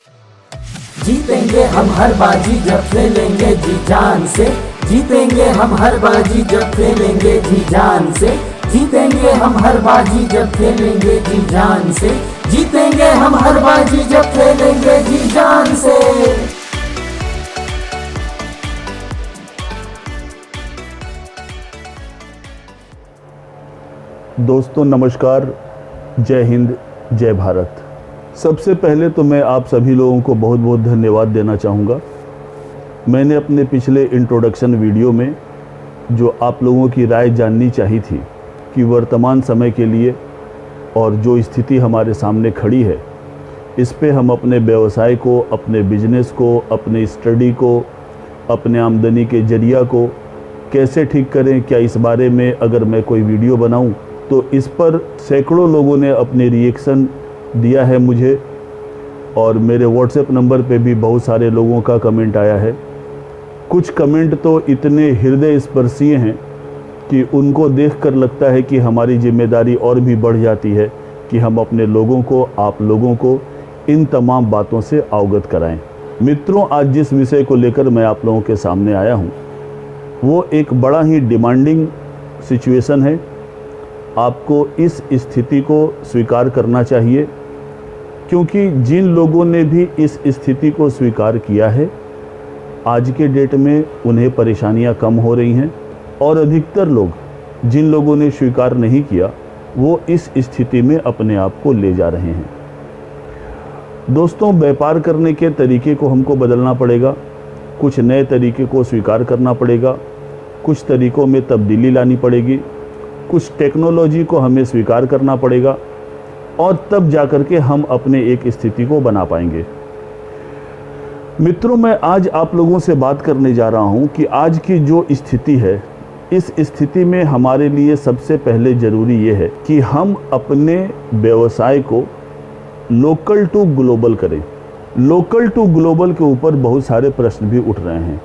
जीतेंगे हम हर बाजी जब खेलेंगे जी जान से। जीतेंगे हम हर बाजी जब खेलेंगे जी जान से। जीतेंगे हम हर बाजी जब खेलेंगे जी जान से। जीतेंगे हम हर बाजी जब खेलेंगे जी जान से। दोस्तों नमस्कार, जय हिंद, जय भारत। सबसे पहले तो मैं आप सभी लोगों को बहुत बहुत धन्यवाद देना चाहूँगा। मैंने अपने पिछले इंट्रोडक्शन वीडियो में जो आप लोगों की राय जाननी चाहिए थी कि वर्तमान समय के लिए और जो स्थिति हमारे सामने खड़ी है, इस पे हम अपने व्यवसाय को, अपने बिजनेस को, अपने स्टडी को, अपने आमदनी के जरिया को कैसे ठीक करें, क्या इस बारे में अगर मैं कोई वीडियो बनाऊं तो इस पर सैकड़ों लोगों ने अपने रिएक्शन दिया है मुझे, और मेरे व्हाट्सएप नंबर पे भी बहुत सारे लोगों का कमेंट आया है। कुछ कमेंट तो इतने हृदय स्पर्शी हैं कि उनको देखकर लगता है कि हमारी जिम्मेदारी और भी बढ़ जाती है कि हम अपने लोगों को, आप लोगों को इन तमाम बातों से अवगत कराएं। मित्रों, आज जिस विषय को लेकर मैं आप लोगों के सामने आया हूं, वो एक बड़ा ही डिमांडिंग सिचुएशन है। आपको इस स्थिति को स्वीकार करना चाहिए, क्योंकि जिन लोगों ने भी इस स्थिति को स्वीकार किया है, आज के डेट में उन्हें परेशानियां कम हो रही हैं, और अधिकतर लोग जिन लोगों ने स्वीकार नहीं किया वो इस स्थिति में अपने आप को ले जा रहे हैं। दोस्तों, व्यापार करने के तरीके को हमको बदलना पड़ेगा, कुछ नए तरीके को स्वीकार करना पड़ेगा, कुछ तरीकों में तब्दीली लानी पड़ेगी, कुछ टेक्नोलॉजी को हमें स्वीकार करना पड़ेगा, और तब जाकर के हम अपने एक स्थिति को बना पाएंगे। मित्रों, मैं आज आप लोगों से बात करने जा रहा हूं कि आज की जो स्थिति है, इस स्थिति में हमारे लिए सबसे पहले ज़रूरी ये है कि हम अपने व्यवसाय को लोकल टू ग्लोबल करें। लोकल टू ग्लोबल के ऊपर बहुत सारे प्रश्न भी उठ रहे हैं।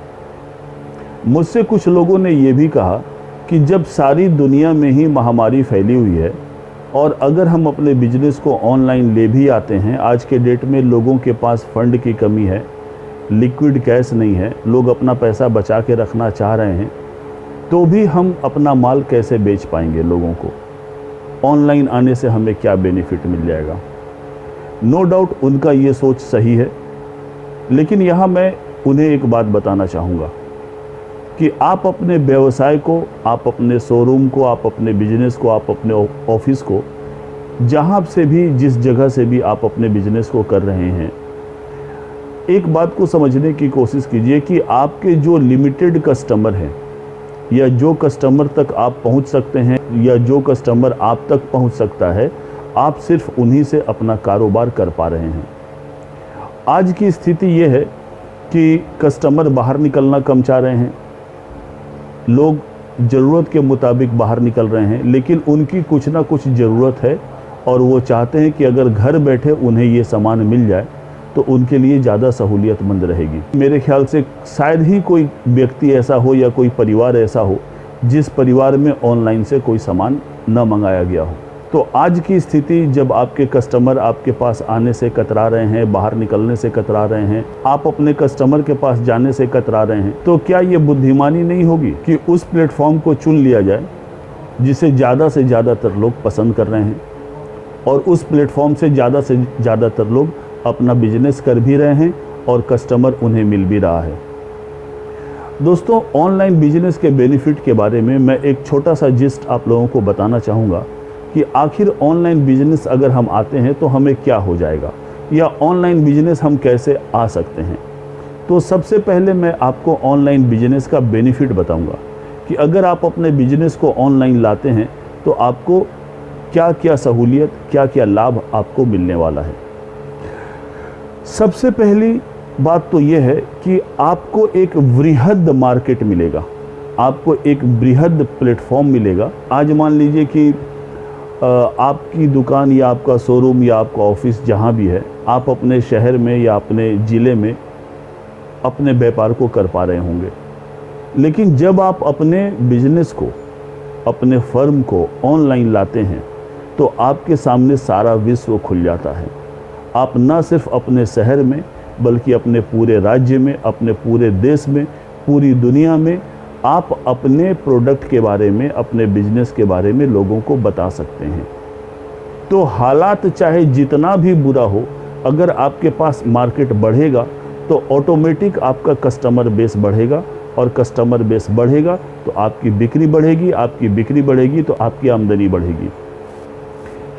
मुझसे कुछ लोगों ने ये भी कहा कि जब सारी दुनिया में ही महामारी फैली हुई है और अगर हम अपने बिजनेस को ऑनलाइन ले भी आते हैं, आज के डेट में लोगों के पास फंड की कमी है, लिक्विड कैश नहीं है, लोग अपना पैसा बचा के रखना चाह रहे हैं, तो भी हम अपना माल कैसे बेच पाएंगे लोगों को? ऑनलाइन आने से हमें क्या बेनिफिट मिल जाएगा? नो डाउट उनका ये सोच सही है, लेकिन यहाँ मैं उन्हें एक बात बताना चाहूँगा कि आप अपने व्यवसाय को, आप अपने शोरूम को, आप अपने बिजनेस को, आप अपने ऑफिस को, जहाँ से भी, जिस जगह से भी आप अपने बिजनेस को कर रहे हैं, एक बात को समझने की कोशिश कीजिए कि आपके जो लिमिटेड कस्टमर हैं, या जो कस्टमर तक आप पहुंच सकते हैं, या जो कस्टमर आप तक पहुंच सकता है, आप सिर्फ उन्हीं से अपना कारोबार कर पा रहे हैं। आज की स्थिति ये है कि कस्टमर बाहर निकलना कम चाह रहे हैं, लोग ज़रूरत के मुताबिक बाहर निकल रहे हैं, लेकिन उनकी कुछ ना कुछ ज़रूरत है और वो चाहते हैं कि अगर घर बैठे उन्हें ये सामान मिल जाए तो उनके लिए ज़्यादा सहूलियतमंद रहेगी। मेरे ख्याल से शायद ही कोई व्यक्ति ऐसा हो या कोई परिवार ऐसा हो जिस परिवार में ऑनलाइन से कोई सामान न मंगाया गया हो। तो आज की स्थिति, जब आपके कस्टमर आपके पास आने से कतरा रहे हैं, बाहर निकलने से कतरा रहे हैं, आप अपने कस्टमर के पास जाने से कतरा रहे हैं, तो क्या ये बुद्धिमानी नहीं होगी कि उस प्लेटफॉर्म को चुन लिया जाए जिसे ज़्यादा से ज़्यादातर लोग पसंद कर रहे हैं, और उस प्लेटफॉर्म से ज़्यादातर लोग अपना बिजनेस कर भी रहे हैं और कस्टमर उन्हें मिल भी रहा है। दोस्तों, ऑनलाइन बिजनेस के बेनिफिट के बारे में मैं एक छोटा सा जिस्ट आप लोगों को बताना चाहूँगा कि आखिर ऑनलाइन बिजनेस अगर हम आते हैं तो हमें क्या हो जाएगा, या ऑनलाइन बिजनेस हम कैसे आ सकते हैं। तो सबसे पहले मैं आपको ऑनलाइन बिजनेस का बेनिफिट बताऊंगा कि अगर आप अपने बिजनेस को ऑनलाइन लाते हैं तो आपको क्या क्या सहूलियत, क्या क्या लाभ आपको मिलने वाला है। सबसे पहली बात तो यह है कि आपको एक वृहद मार्केट मिलेगा, आपको एक बृहद प्लेटफॉर्म मिलेगा। आज मान लीजिए कि आपकी दुकान या आपका शोरूम या आपका ऑफिस जहाँ भी है, आप अपने शहर में या अपने ज़िले में अपने व्यापार को कर पा रहे होंगे, लेकिन जब आप अपने बिजनेस को, अपने फर्म को ऑनलाइन लाते हैं तो आपके सामने सारा विश्व खुल जाता है। आप न सिर्फ अपने शहर में बल्कि अपने पूरे राज्य में, अपने पूरे देश में, पूरी दुनिया में आप अपने प्रोडक्ट के बारे में, अपने बिजनेस के बारे में लोगों को बता सकते हैं। तो हालात चाहे जितना भी बुरा हो, अगर आपके पास मार्केट बढ़ेगा तो ऑटोमेटिक आपका कस्टमर बेस बढ़ेगा, और कस्टमर बेस बढ़ेगा तो आपकी बिक्री बढ़ेगी, आपकी बिक्री बढ़ेगी तो आपकी आमदनी बढ़ेगी।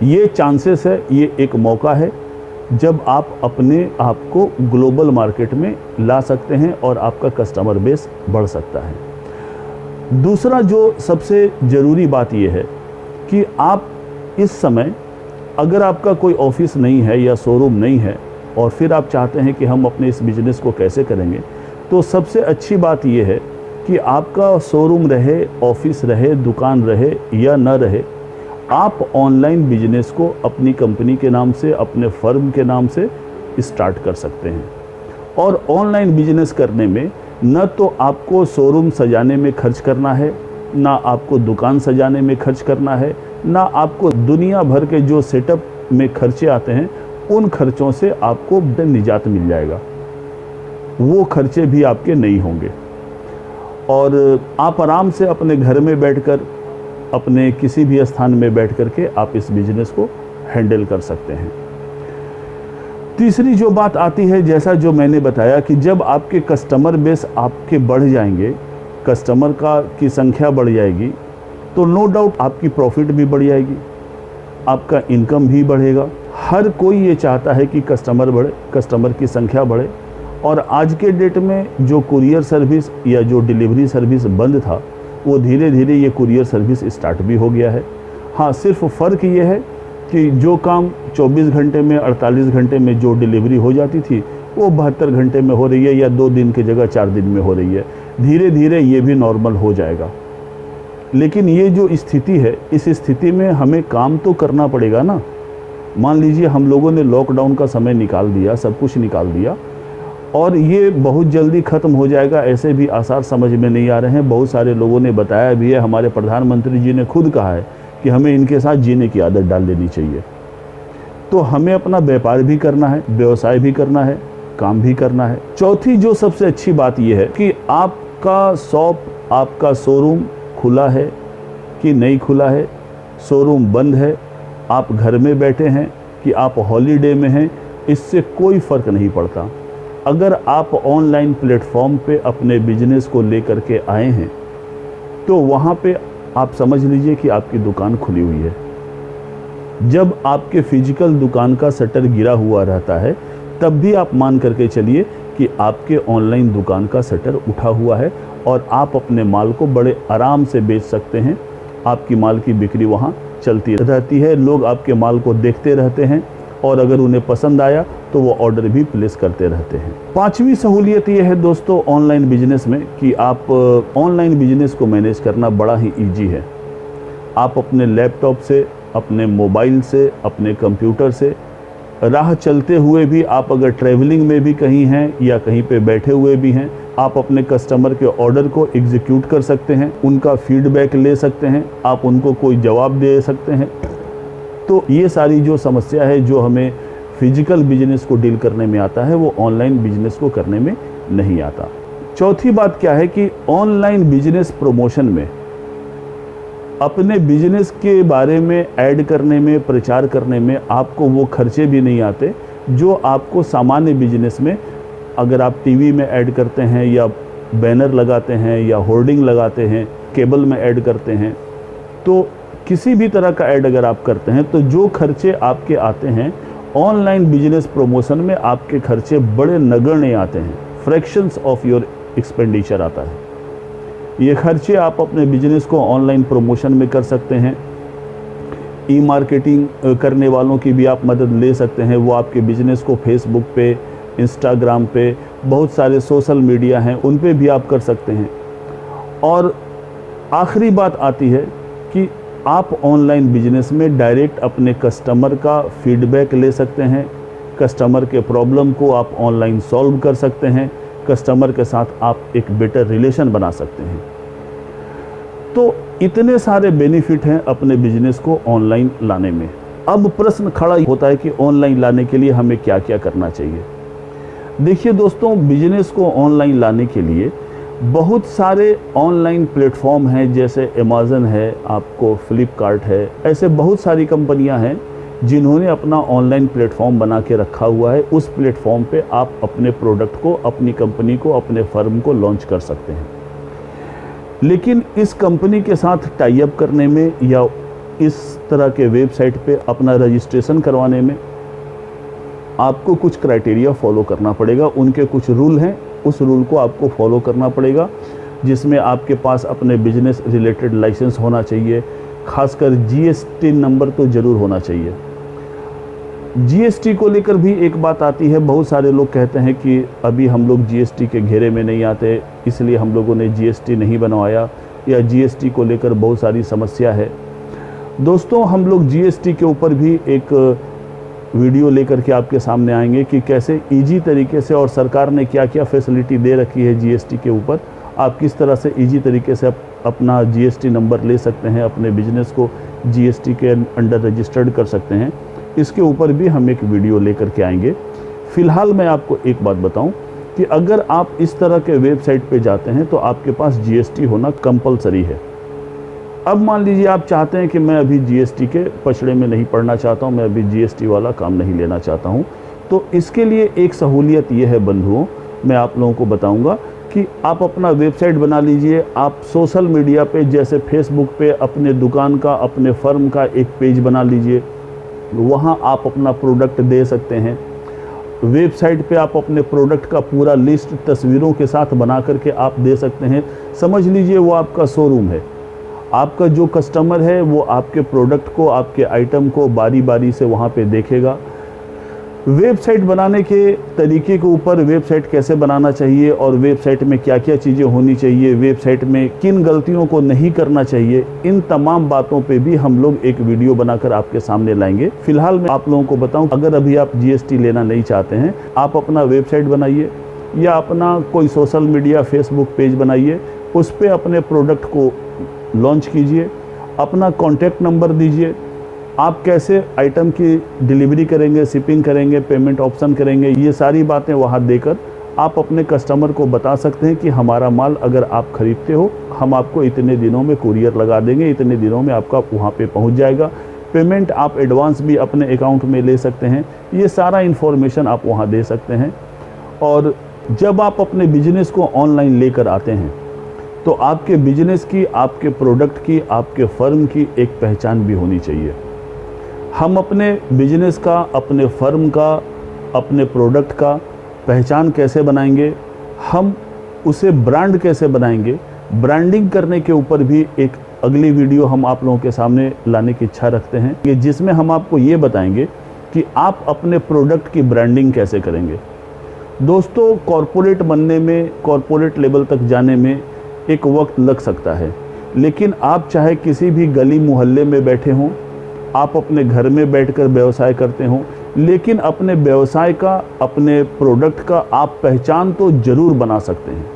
ये चांसेस है, ये एक मौका है जब आप अपने आप को ग्लोबल मार्केट में ला सकते हैं और आपका कस्टमर बेस बढ़ सकता है। दूसरा जो सबसे ज़रूरी बात ये है कि आप इस समय अगर आपका कोई ऑफिस नहीं है या शोरूम नहीं है और फिर आप चाहते हैं कि हम अपने इस बिज़नेस को कैसे करेंगे, तो सबसे अच्छी बात यह है कि आपका शोरूम रहे, ऑफिस रहे, दुकान रहे या न रहे, आप ऑनलाइन बिजनेस को अपनी कंपनी के नाम से, अपने फर्म के नाम से स्टार्ट कर सकते हैं। और ऑनलाइन बिजनेस करने में न तो आपको शोरूम सजाने में खर्च करना है, ना आपको दुकान सजाने में खर्च करना है, ना आपको दुनिया भर के जो सेटअप में खर्चे आते हैं उन खर्चों से आपको निजात मिल जाएगा। वो खर्चे भी आपके नहीं होंगे और आप आराम से अपने घर में बैठकर, अपने किसी भी स्थान में बैठ कर के आप इस बिजनेस को हैंडल कर सकते हैं। तीसरी जो बात आती है, जैसा जो मैंने बताया कि जब आपके कस्टमर बेस आपके बढ़ जाएंगे, कस्टमर की संख्या बढ़ जाएगी, तो नो डाउट आपकी प्रॉफिट भी बढ़ जाएगी, आपका इनकम भी बढ़ेगा। हर कोई ये चाहता है कि कस्टमर बढ़े, कस्टमर की संख्या बढ़े। और आज के डेट में जो कुरियर सर्विस या जो डिलीवरी सर्विस बंद था, वो धीरे धीरे ये कुरियर सर्विस स्टार्ट भी हो गया है। हाँ, सिर्फ फ़र्क ये है कि जो काम 24 घंटे में, 48 घंटे में जो डिलीवरी हो जाती थी, वो 72 घंटे में हो रही है या 2 दिन की जगह 4 दिन में हो रही है। धीरे धीरे ये भी नॉर्मल हो जाएगा। लेकिन ये जो स्थिति है, इस स्थिति में हमें काम तो करना पड़ेगा ना। मान लीजिए हम लोगों ने लॉकडाउन का समय निकाल दिया, सब कुछ निकाल दिया और ये बहुत जल्दी ख़त्म हो जाएगा, ऐसे भी आसार समझ में नहीं आ रहे हैं। बहुत सारे लोगों ने बताया भी है, हमारे प्रधानमंत्री जी ने खुद कहा है कि हमें इनके साथ जीने की आदत डाल लेनी चाहिए। तो हमें अपना व्यापार भी करना है, व्यवसाय भी करना है, काम भी करना है। चौथी जो सबसे अच्छी बात यह है कि आपका शॉप, आपका शोरूम खुला है कि नहीं खुला है, शोरूम बंद है, आप घर में बैठे हैं कि आप हॉलीडे में हैं, इससे कोई फ़र्क नहीं पड़ता। अगर आप ऑनलाइन प्लेटफॉर्म पे अपने बिजनेस को लेकर के आए हैं तो वहाँ पे आप समझ लीजिए कि आपकी दुकान खुली हुई है। जब आपके फिजिकल दुकान का शटर गिरा हुआ रहता है तब भी आप मान करके चलिए कि आपके ऑनलाइन दुकान का शटर उठा हुआ है और आप अपने माल को बड़े आराम से बेच सकते हैं। आपकी माल की बिक्री वहाँ चलती रहती है, लोग आपके माल को देखते रहते हैं और अगर उन्हें पसंद आया तो वो ऑर्डर भी प्लेस करते रहते हैं। पांचवी सहूलियत ये है दोस्तों ऑनलाइन बिजनेस में कि आप ऑनलाइन बिजनेस को मैनेज करना बड़ा ही इजी है। आप अपने लैपटॉप से, अपने मोबाइल से, अपने कंप्यूटर से, राह चलते हुए भी, आप अगर ट्रैवलिंग में भी कहीं हैं या कहीं पे बैठे हुए भी हैं, आप अपने कस्टमर के ऑर्डर को एग्जीक्यूट कर सकते हैं, उनका फीडबैक ले सकते हैं, आप उनको कोई जवाब दे सकते हैं। तो ये सारी जो समस्या है जो हमें फिजिकल बिजनेस को डील करने में आता है, वो ऑनलाइन बिजनेस को करने में नहीं आता। चौथी बात क्या है कि ऑनलाइन बिजनेस प्रमोशन में अपने बिजनेस के बारे में ऐड करने में, प्रचार करने में आपको वो खर्चे भी नहीं आते जो आपको सामान्य बिजनेस में, अगर आप टीवी में ऐड करते हैं या बैनर लगाते हैं या होर्डिंग लगाते हैं, केबल में ऐड करते हैं, तो किसी भी तरह का ऐड अगर आप करते हैं तो जो खर्चे आपके आते हैं ऑनलाइन बिजनेस प्रमोशन में, आपके खर्चे बड़े नगण्य आते हैं। फ्रैक्शंस ऑफ योर एक्सपेंडिचर आता है। ये खर्चे आप अपने बिजनेस को ऑनलाइन प्रमोशन में कर सकते हैं। ई मार्केटिंग करने वालों की भी आप मदद ले सकते हैं। वो आपके बिजनेस को फेसबुक पे, इंस्टाग्राम पे, बहुत सारे सोशल मीडिया हैं, उन पे भी आप कर सकते हैं। और आखिरी बात आती है कि आप ऑनलाइन बिजनेस में डायरेक्ट अपने कस्टमर का फीडबैक ले सकते हैं। कस्टमर के प्रॉब्लम को आप ऑनलाइन सॉल्व कर सकते हैं। कस्टमर के साथ आप एक बेटर रिलेशन बना सकते हैं। तो इतने सारे बेनिफिट हैं अपने बिजनेस को ऑनलाइन लाने में। अब प्रश्न खड़ा होता है कि ऑनलाइन लाने के लिए हमें क्या क्या करना चाहिए। देखिए दोस्तों, बिजनेस को ऑनलाइन लाने के लिए बहुत सारे ऑनलाइन प्लेटफॉर्म हैं, जैसे अमेज़न है, आपको फ्लिपकार्ट है, ऐसे बहुत सारी कंपनियां हैं जिन्होंने अपना ऑनलाइन प्लेटफॉर्म बना के रखा हुआ है। उस प्लेटफॉर्म पे आप अपने प्रोडक्ट को, अपनी कंपनी को, अपने फर्म को लॉन्च कर सकते हैं। लेकिन इस कंपनी के साथ टाई अप करने में या इस तरह के वेबसाइट पे अपना रजिस्ट्रेशन करवाने में आपको कुछ क्राइटेरिया फॉलो करना पड़ेगा। उनके कुछ रूल हैं, उस रूल को आपको फॉलो करना पड़ेगा, जिसमें आपके पास अपने बिजनेस रिलेटेड लाइसेंस होना चाहिए, खासकर जीएसटी नंबर तो ज़रूर होना चाहिए। जीएसटी को लेकर भी एक बात आती है, बहुत सारे लोग कहते हैं कि अभी हम लोग जीएसटी के घेरे में नहीं आते, इसलिए हम लोगों ने जीएसटी नहीं बनवाया, या जीएसटी को लेकर बहुत सारी समस्या है। दोस्तों, हम लोग जीएसटी के ऊपर भी एक वीडियो लेकर के आपके सामने आएंगे कि कैसे इजी तरीके से, और सरकार ने क्या क्या फैसिलिटी दे रखी है जीएसटी के ऊपर, आप किस तरह से इजी तरीके से अपना जीएसटी नंबर ले सकते हैं, अपने बिजनेस को जीएसटी के अंडर रजिस्टर्ड कर सकते हैं। इसके ऊपर भी हम एक वीडियो लेकर के आएंगे। फ़िलहाल मैं आपको एक बात बताऊं कि अगर आप इस तरह के वेबसाइट पे जाते हैं तो आपके पास जीएसटी होना कंपलसरी है। अब मान लीजिए आप चाहते हैं कि मैं अभी जीएसटी के पछड़े में नहीं पड़ना चाहता हूं, मैं अभी जीएसटी वाला काम नहीं लेना चाहता हूं, तो इसके लिए एक सहूलियत ये है बंधुओं, मैं आप लोगों को बताऊंगा कि आप अपना वेबसाइट बना लीजिए। आप सोशल मीडिया पे जैसे फेसबुक पे अपने दुकान का, अपने फर्म का एक पेज बना लीजिए, वहाँ आप अपना प्रोडक्ट दे सकते हैं। वेबसाइट पे आप अपने प्रोडक्ट का पूरा लिस्ट तस्वीरों के साथ बना करके आप दे सकते हैं। समझ लीजिए वो आपका शोरूम है। आपका जो कस्टमर है वो आपके प्रोडक्ट को, आपके आइटम को बारी बारी से वहाँ पे देखेगा। वेबसाइट बनाने के तरीके के ऊपर, वेबसाइट कैसे बनाना चाहिए और वेबसाइट में क्या क्या चीज़ें होनी चाहिए, वेबसाइट में किन गलतियों को नहीं करना चाहिए, इन तमाम बातों पे भी हम लोग एक वीडियो बनाकर आपके सामने लाएंगे। फिलहाल मैं आप लोगों को बताऊं, अगर अभी आप जीएसटी लेना नहीं चाहते हैं, आप अपना वेबसाइट बनाइए या अपना कोई सोशल मीडिया फेसबुक पेज बनाइए, उस पर अपने प्रोडक्ट को लॉन्च कीजिए, अपना कॉन्टैक्ट नंबर दीजिए, आप कैसे आइटम की डिलीवरी करेंगे, शिपिंग करेंगे, पेमेंट ऑप्शन करेंगे, ये सारी बातें वहाँ देकर आप अपने कस्टमर को बता सकते हैं कि हमारा माल अगर आप खरीदते हो, हम आपको इतने दिनों में कुरियर लगा देंगे, इतने दिनों में आपका वहाँ पे पहुँच जाएगा। पेमेंट आप एडवांस भी अपने अकाउंट में ले सकते हैं। ये सारा इन्फॉर्मेशन आप वहाँ दे सकते हैं। और जब आप अपने बिजनेस को ऑनलाइन लेकर आते हैं तो आपके बिजनेस की, आपके प्रोडक्ट की, आपके फर्म की एक पहचान भी होनी चाहिए। हम अपने बिजनेस का, अपने फर्म का, अपने प्रोडक्ट का पहचान कैसे बनाएंगे, हम उसे ब्रांड कैसे बनाएंगे, ब्रांडिंग करने के ऊपर भी एक अगली वीडियो हम आप लोगों के सामने लाने की इच्छा रखते हैं कि जिसमें हम आपको ये बताएंगे कि आप अपने प्रोडक्ट की ब्रांडिंग कैसे करेंगे। दोस्तों, कॉरपोरेट बनने में, कॉरपोरेट लेवल तक जाने में एक वक्त लग सकता है, लेकिन आप चाहे किसी भी गली मोहल्ले में बैठे हों, आप अपने घर में बैठकर व्यवसाय करते हों, लेकिन अपने व्यवसाय का, अपने प्रोडक्ट का आप पहचान तो ज़रूर बना सकते हैं।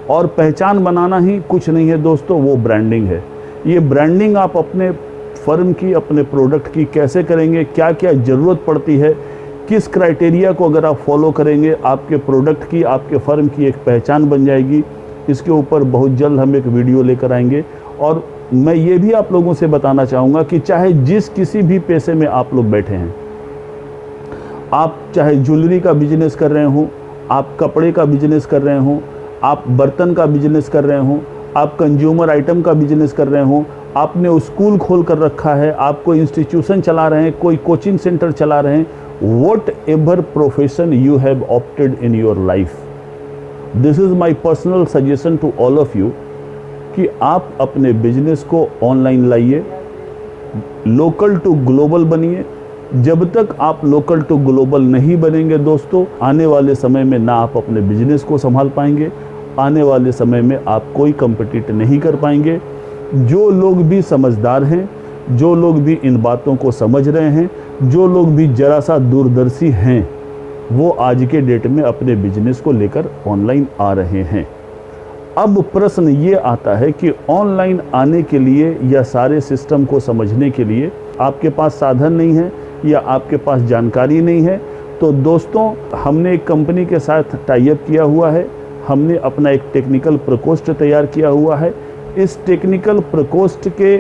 और पहचान बनाना ही कुछ नहीं है दोस्तों, वो ब्रांडिंग है। ये ब्रांडिंग आप अपने फर्म की, अपने प्रोडक्ट की कैसे करेंगे, क्या क्या ज़रूरत पड़ती है, किस क्राइटेरिया को अगर आप फॉलो करेंगे, आपके प्रोडक्ट की, आपके फर्म की एक पहचान बन जाएगी। इसके ऊपर बहुत जल्द हम एक वीडियो लेकर आएंगे। और मैं ये भी आप लोगों से बताना चाहूँगा कि चाहे जिस किसी भी पेशे में आप लोग बैठे हैं, आप चाहे ज्वेलरी का बिजनेस कर रहे हों, आप कपड़े का बिजनेस कर रहे हों, आप बर्तन का बिजनेस कर रहे हों, आप कंज्यूमर आइटम का बिजनेस कर रहे हों, आपने स्कूल खोल कर रखा है, आप कोई इंस्टीट्यूशन चला रहे हैं, कोई कोचिंग सेंटर चला रहे हैं, whatever profession you have opted in your life, this is my personal suggestion to all of you कि आप अपने बिजनेस को ऑनलाइन लाइए, लोकल टू ग्लोबल बनिए। जब तक आप लोकल टू ग्लोबल नहीं बनेंगे दोस्तों, आने वाले समय में ना आप अपने बिजनेस को संभाल पाएंगे, आने वाले समय में आप कोई कम्पिटिट नहीं कर पाएंगे। जो लोग भी समझदार हैं, जो लोग भी इन बातों को समझ रहे हैं, जो लोग भी जरा सा दूरदर्शी हैं, वो आज के डेट में अपने बिजनेस को लेकर ऑनलाइन आ रहे हैं। अब प्रश्न ये आता है कि ऑनलाइन आने के लिए या सारे सिस्टम को समझने के लिए आपके पास साधन नहीं है या आपके पास जानकारी नहीं है, तो दोस्तों हमने एक कंपनी के साथ टाई अप किया हुआ है। हमने अपना एक टेक्निकल प्रकोष्ठ तैयार किया हुआ है। इस टेक्निकल प्रकोष्ठ के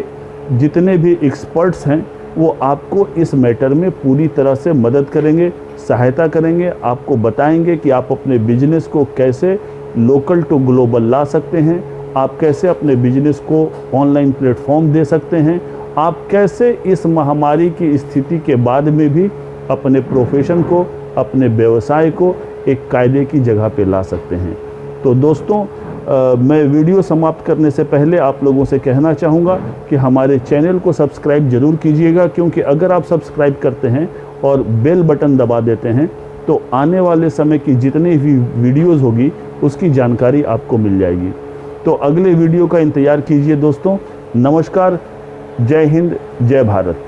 जितने भी एक्सपर्ट्स हैं वो आपको इस मैटर में पूरी तरह से मदद करेंगे, सहायता करेंगे, आपको बताएंगे कि आप अपने बिजनेस को कैसे लोकल टू ग्लोबल ला सकते हैं, आप कैसे अपने बिजनेस को ऑनलाइन प्लेटफॉर्म दे सकते हैं, आप कैसे इस महामारी की स्थिति के बाद में भी अपने प्रोफेशन को, अपने व्यवसाय को एक कायदे की जगह पे ला सकते हैं। तो दोस्तों मैं वीडियो समाप्त करने से पहले आप लोगों से कहना चाहूँगा कि हमारे चैनल को सब्सक्राइब ज़रूर कीजिएगा, क्योंकि अगर आप सब्सक्राइब करते हैं और बेल बटन दबा देते हैं तो आने वाले समय की जितनी भी वीडियोज़ होगी उसकी जानकारी आपको मिल जाएगी। तो अगले वीडियो का इंतज़ार कीजिए दोस्तों। नमस्कार, जय हिंद, जय भारत।